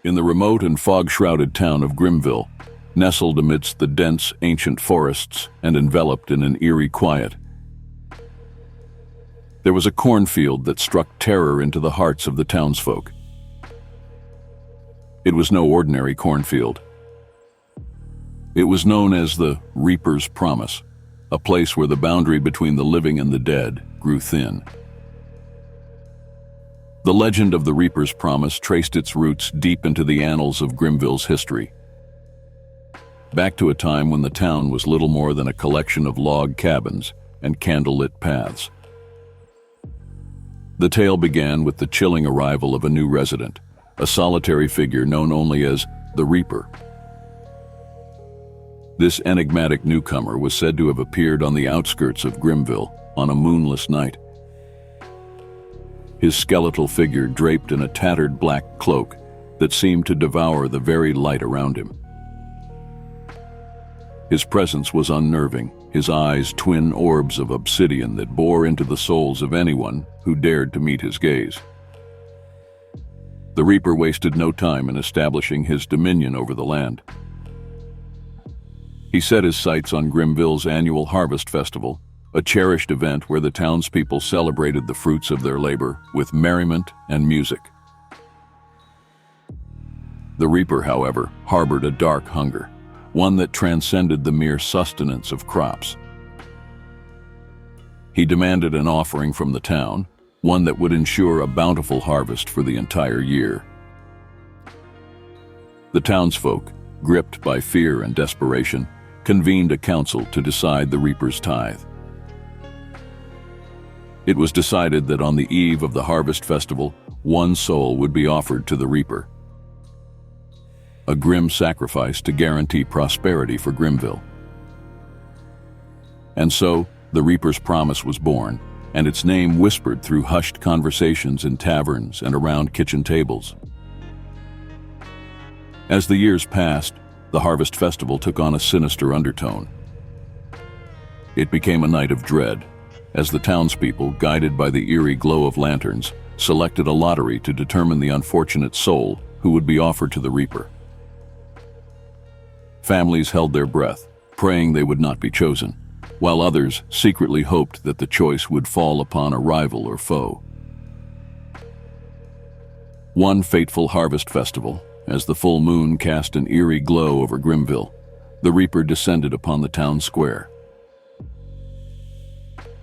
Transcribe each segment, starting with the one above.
In the remote and fog-shrouded town of Grimville, nestled amidst the dense, ancient forests and enveloped in an eerie quiet, there was a cornfield that struck terror into the hearts of the townsfolk. It was no ordinary cornfield. It was known as the Reaper's Promise, a place where the boundary between the living and the dead grew thin. The legend of the Reaper's Promise traced its roots deep into the annals of Grimville's history, back to a time when the town was little more than a collection of log cabins and candlelit paths. The tale began with the chilling arrival of a new resident, a solitary figure known only as the Reaper. This enigmatic newcomer was said to have appeared on the outskirts of Grimville on a moonless night. His skeletal figure draped in a tattered black cloak that seemed to devour the very light around him. His presence was unnerving, his eyes twin orbs of obsidian that bore into the souls of anyone who dared to meet his gaze. The Reaper wasted no time in establishing his dominion over the land. He set his sights on Grimville's annual Harvest Festival, a cherished event where the townspeople celebrated the fruits of their labor with merriment and music. The Reaper, however, harbored a dark hunger, one that transcended the mere sustenance of crops. He demanded an offering from the town, one that would ensure a bountiful harvest for the entire year. The townsfolk, gripped by fear and desperation, convened a council to decide the Reaper's tithe. It was decided that on the eve of the Harvest Festival, one soul would be offered to the Reaper, a grim sacrifice to guarantee prosperity for Grimville. And so, the Reaper's Promise was born, and its name whispered through hushed conversations in taverns and around kitchen tables. As the years passed, the Harvest Festival took on a sinister undertone. It became a night of dread, as the townspeople, guided by the eerie glow of lanterns, selected a lottery to determine the unfortunate soul who would be offered to the Reaper. Families held their breath, praying they would not be chosen, while others secretly hoped that the choice would fall upon a rival or foe. One fateful Harvest Festival, as the full moon cast an eerie glow over Grimville, the Reaper descended upon the town square.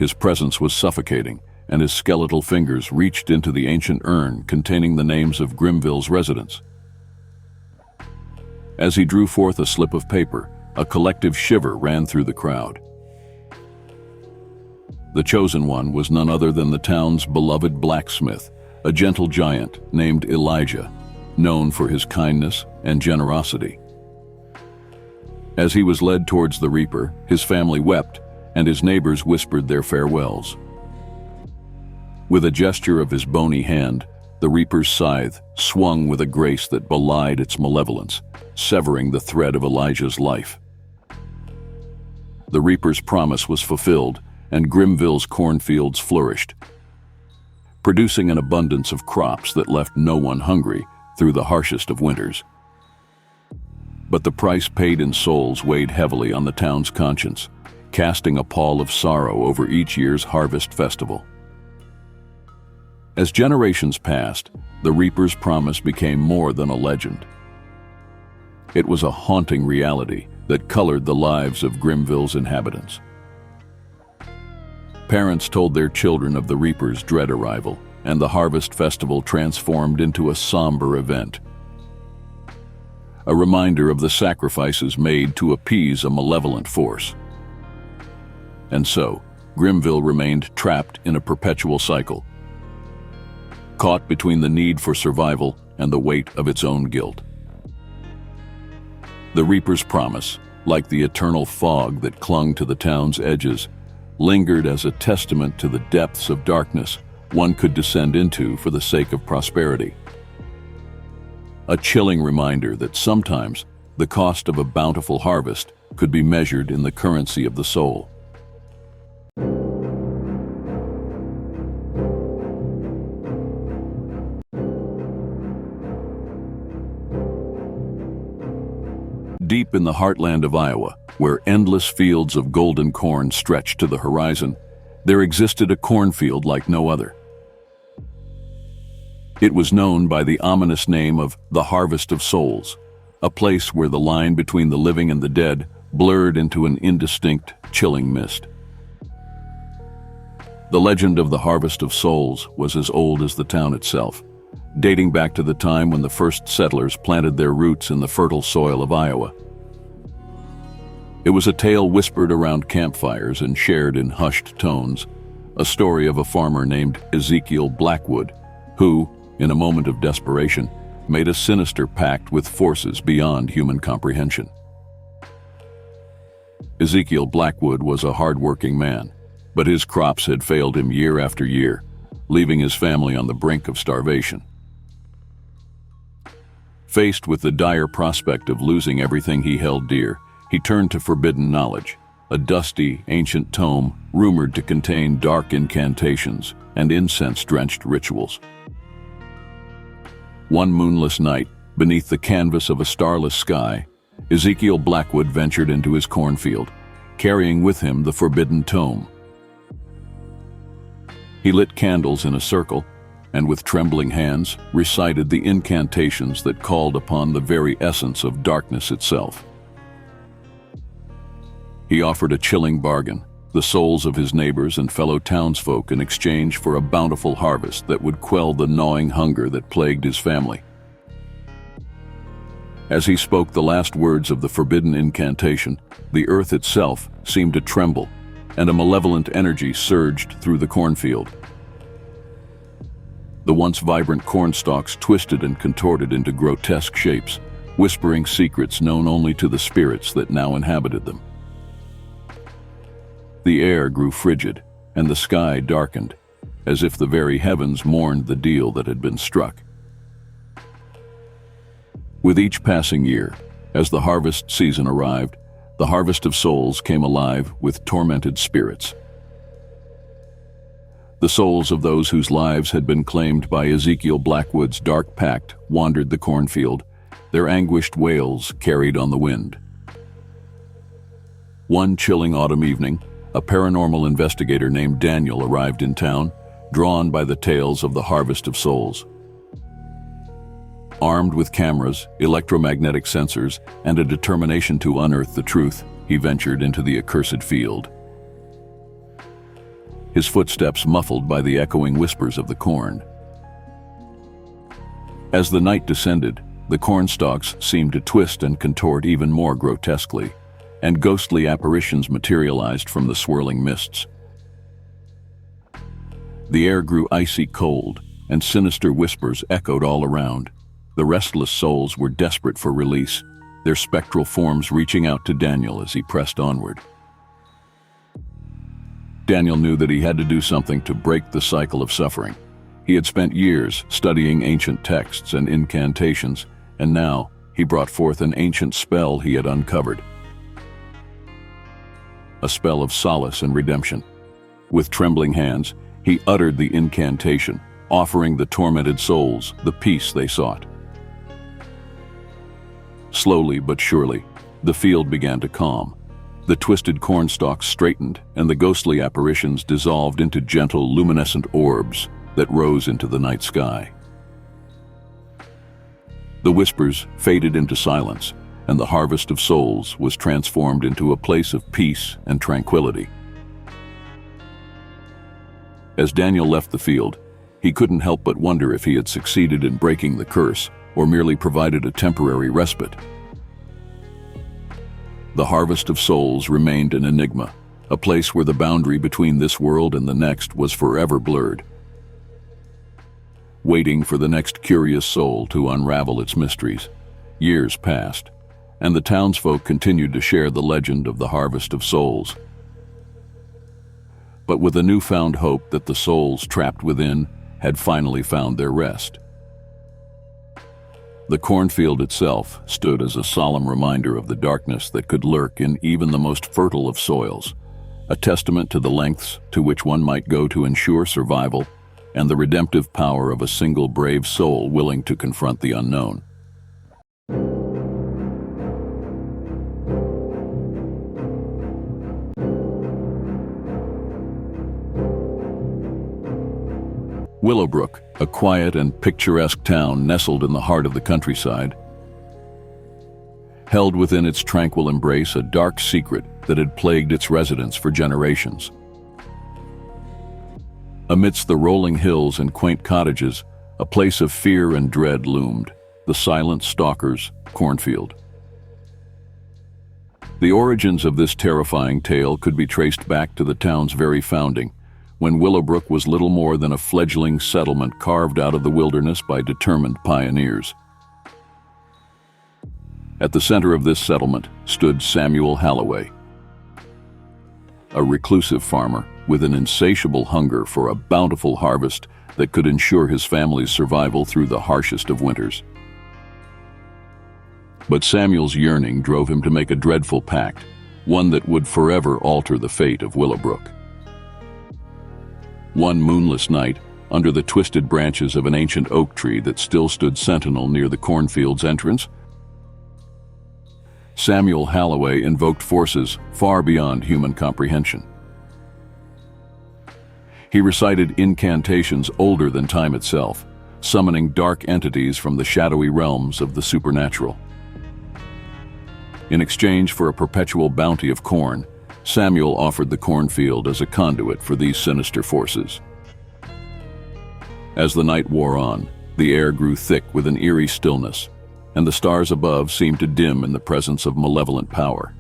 His presence was suffocating, and his skeletal fingers reached into the ancient urn containing the names of Grimville's residents. As he drew forth a slip of paper, a collective shiver ran through the crowd. The chosen one was none other than the town's beloved blacksmith, a gentle giant named Elijah, known for his kindness and generosity. As he was led towards the Reaper, his family wept, and his neighbors whispered their farewells. With a gesture of his bony hand, the Reaper's scythe swung with a grace that belied its malevolence, severing the thread of Elijah's life. The Reaper's promise was fulfilled, and Grimville's cornfields flourished, producing an abundance of crops that left no one hungry through the harshest of winters. But the price paid in souls weighed heavily on the town's conscience, casting a pall of sorrow over each year's harvest festival. As generations passed, the Reaper's Promise became more than a legend. It was a haunting reality that colored the lives of Grimville's inhabitants. Parents told their children of the Reaper's dread arrival, and the harvest festival transformed into a somber event, a reminder of the sacrifices made to appease a malevolent force. And so, Grimville remained trapped in a perpetual cycle, caught between the need for survival and the weight of its own guilt. The Reaper's Promise, like the eternal fog that clung to the town's edges, lingered as a testament to the depths of darkness one could descend into for the sake of prosperity. A chilling reminder that sometimes the cost of a bountiful harvest could be measured in the currency of the soul. Deep in the heartland of Iowa, where endless fields of golden corn stretched to the horizon, there existed a cornfield like no other. It was known by the ominous name of the Harvest of Souls, a place where the line between the living and the dead blurred into an indistinct, chilling mist. The legend of the Harvest of Souls was as old as the town itself, dating back to the time when the first settlers planted their roots in the fertile soil of Iowa. It was a tale whispered around campfires and shared in hushed tones, a story of a farmer named Ezekiel Blackwood, who, in a moment of desperation, made a sinister pact with forces beyond human comprehension. Ezekiel Blackwood was a hard-working man, but his crops had failed him year after year, leaving his family on the brink of starvation. Faced with the dire prospect of losing everything he held dear, he turned to forbidden knowledge, a dusty, ancient tome rumored to contain dark incantations and incense-drenched rituals. One moonless night, beneath the canvas of a starless sky, Ezekiel Blackwood ventured into his cornfield, carrying with him the forbidden tome. He lit candles in a circle, and with trembling hands recited the incantations that called upon the very essence of darkness itself. He offered a chilling bargain, the souls of his neighbors and fellow townsfolk in exchange for a bountiful harvest that would quell the gnawing hunger that plagued his family. As he spoke the last words of the forbidden incantation, the earth itself seemed to tremble, and a malevolent energy surged through the cornfield. The once vibrant corn stalks twisted and contorted into grotesque shapes, whispering secrets known only to the spirits that now inhabited them. The air grew frigid, and the sky darkened, as if the very heavens mourned the deal that had been struck. With each passing year, as the harvest season arrived, the harvest of souls came alive with tormented spirits. The souls of those whose lives had been claimed by Ezekiel Blackwood's dark pact wandered the cornfield, their anguished wails carried on the wind. One chilling autumn evening, a paranormal investigator named Daniel arrived in town, drawn by the tales of the Harvest of Souls. Armed with cameras, electromagnetic sensors, and a determination to unearth the truth, he ventured into the accursed field. His footsteps muffled by the echoing whispers of the corn. As the night descended, the corn stalks seemed to twist and contort even more grotesquely, and ghostly apparitions materialized from the swirling mists. The air grew icy cold, and sinister whispers echoed all around. The restless souls were desperate for release, their spectral forms reaching out to Daniel as he pressed onward. Daniel knew that he had to do something to break the cycle of suffering. He had spent years studying ancient texts and incantations, and now he brought forth an ancient spell he had uncovered. A spell of solace and redemption. With trembling hands, he uttered the incantation, offering the tormented souls the peace they sought. Slowly but surely, the field began to calm. The twisted corn stalks straightened, and the ghostly apparitions dissolved into gentle, luminescent orbs that rose into the night sky. The whispers faded into silence, and the harvest of souls was transformed into a place of peace and tranquility. As Daniel left the field, he couldn't help but wonder if he had succeeded in breaking the curse or merely provided a temporary respite. The harvest of souls remained an enigma, a place where the boundary between this world and the next was forever blurred. Waiting for the next curious soul to unravel its mysteries, years passed, and the townsfolk continued to share the legend of the Harvest of Souls. But with a newfound hope that the souls trapped within had finally found their rest. The cornfield itself stood as a solemn reminder of the darkness that could lurk in even the most fertile of soils, a testament to the lengths to which one might go to ensure survival and the redemptive power of a single brave soul willing to confront the unknown. Willowbrook, a quiet and picturesque town nestled in the heart of the countryside, held within its tranquil embrace a dark secret that had plagued its residents for generations. Amidst the rolling hills and quaint cottages, a place of fear and dread loomed, the silent stalker's Cornfield. The origins of this terrifying tale could be traced back to the town's very founding, when Willowbrook was little more than a fledgling settlement carved out of the wilderness by determined pioneers. At the center of this settlement stood Samuel Halloway, a reclusive farmer with an insatiable hunger for a bountiful harvest that could ensure his family's survival through the harshest of winters. But Samuel's yearning drove him to make a dreadful pact, one that would forever alter the fate of Willowbrook. One moonless night, under the twisted branches of an ancient oak tree that still stood sentinel near the Cornfields entrance, Samuel Halloway invoked forces far beyond human comprehension. He recited incantations older than time itself, summoning dark entities from the shadowy realms of the supernatural. In exchange for a perpetual bounty of corn, Samuel offered the cornfield as a conduit for these sinister forces. As the night wore on, the air grew thick with an eerie stillness, and the stars above seemed to dim in the presence of malevolent power.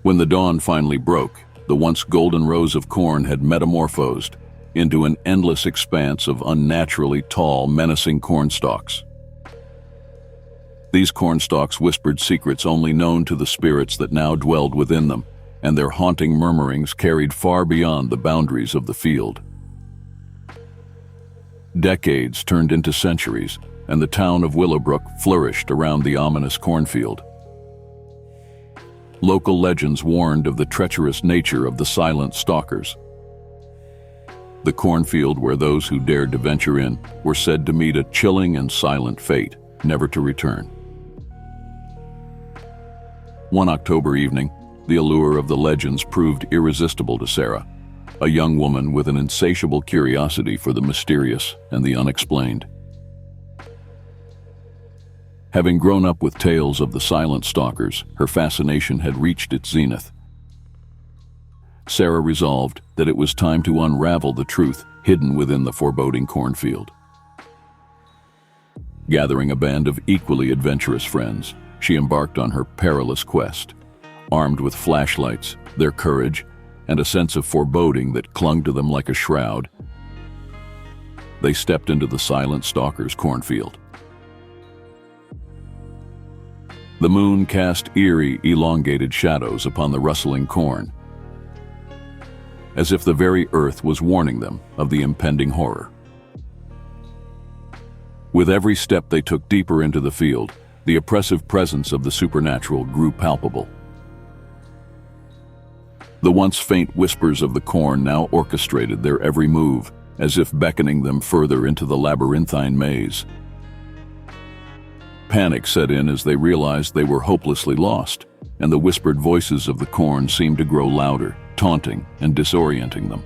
When the dawn finally broke, the once golden rows of corn had metamorphosed into an endless expanse of unnaturally tall, menacing cornstalks. These cornstalks whispered secrets only known to the spirits that now dwelled within them, and their haunting murmurings carried far beyond the boundaries of the field. Decades turned into centuries, and the town of Willowbrook flourished around the ominous cornfield. Local legends warned of the treacherous nature of the silent stalkers. The cornfield where those who dared to venture in were said to meet a chilling and silent fate, never to return. One October evening, the allure of the legends proved irresistible to Sarah, a young woman with an insatiable curiosity for the mysterious and the unexplained. Having grown up with tales of the silent stalkers, her fascination had reached its zenith. Sarah resolved that it was time to unravel the truth hidden within the foreboding cornfield. Gathering a band of equally adventurous friends, she embarked on her perilous quest, armed with flashlights, their courage, and a sense of foreboding that clung to them like a shroud. They stepped into the silent stalker's cornfield. The moon cast eerie, elongated shadows upon the rustling corn, as if the very earth was warning them of the impending horror. With every step they took deeper into the field, the oppressive presence of the supernatural grew palpable. The once faint whispers of the corn now orchestrated their every move, as if beckoning them further into the labyrinthine maze. Panic set in as they realized they were hopelessly lost, and the whispered voices of the corn seemed to grow louder, taunting and disorienting them.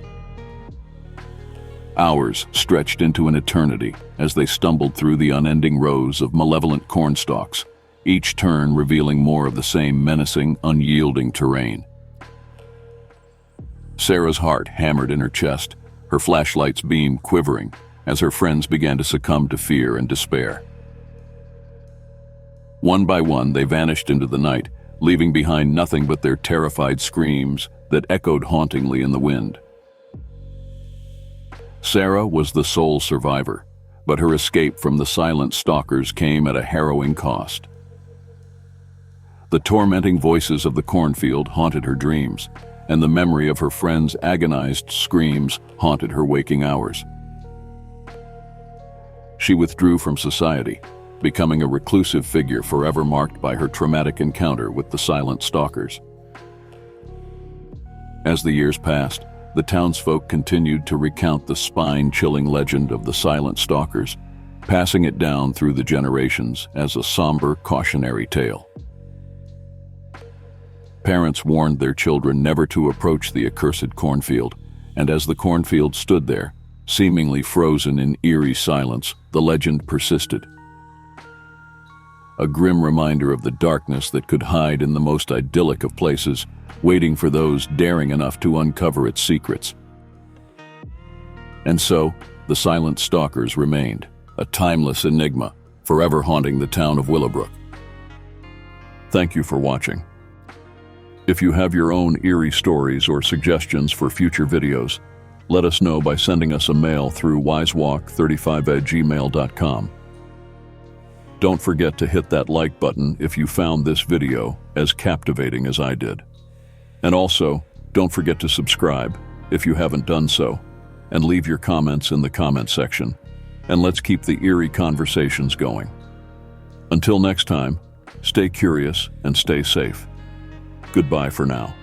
Hours stretched into an eternity as they stumbled through the unending rows of malevolent cornstalks, each turn revealing more of the same menacing, unyielding terrain. Sarah's heart hammered in her chest, her flashlight's beam quivering as her friends began to succumb to fear and despair. One by one, they vanished into the night, leaving behind nothing but their terrified screams that echoed hauntingly in the wind. Sarah was the sole survivor, but her escape from the silent stalkers came at a harrowing cost. The tormenting voices of the cornfield haunted her dreams, and the memory of her friends' agonized screams haunted her waking hours. She withdrew from society, becoming a reclusive figure forever marked by her traumatic encounter with the silent stalkers. As the years passed, the townsfolk continued to recount the spine-chilling legend of the silent stalkers, passing it down through the generations as a somber, cautionary tale. Parents warned their children never to approach the accursed cornfield, and as the cornfield stood there, Seemingly frozen in eerie silence, the legend persisted. A grim reminder of the darkness that could hide in the most idyllic of places, waiting for those daring enough to uncover its secrets. And so, the silent stalkers remained, a timeless enigma, forever haunting the town of Willowbrook. Thank you for watching. If you have your own eerie stories or suggestions for future videos, let us know by sending us a mail through wisewalk35@gmail.com. Don't forget to hit that like button if you found this video as captivating as I did. And also, don't forget to subscribe if you haven't done so, and leave your comments in the comment section, and let's keep the eerie conversations going. Until next time, stay curious and stay safe. Goodbye for now.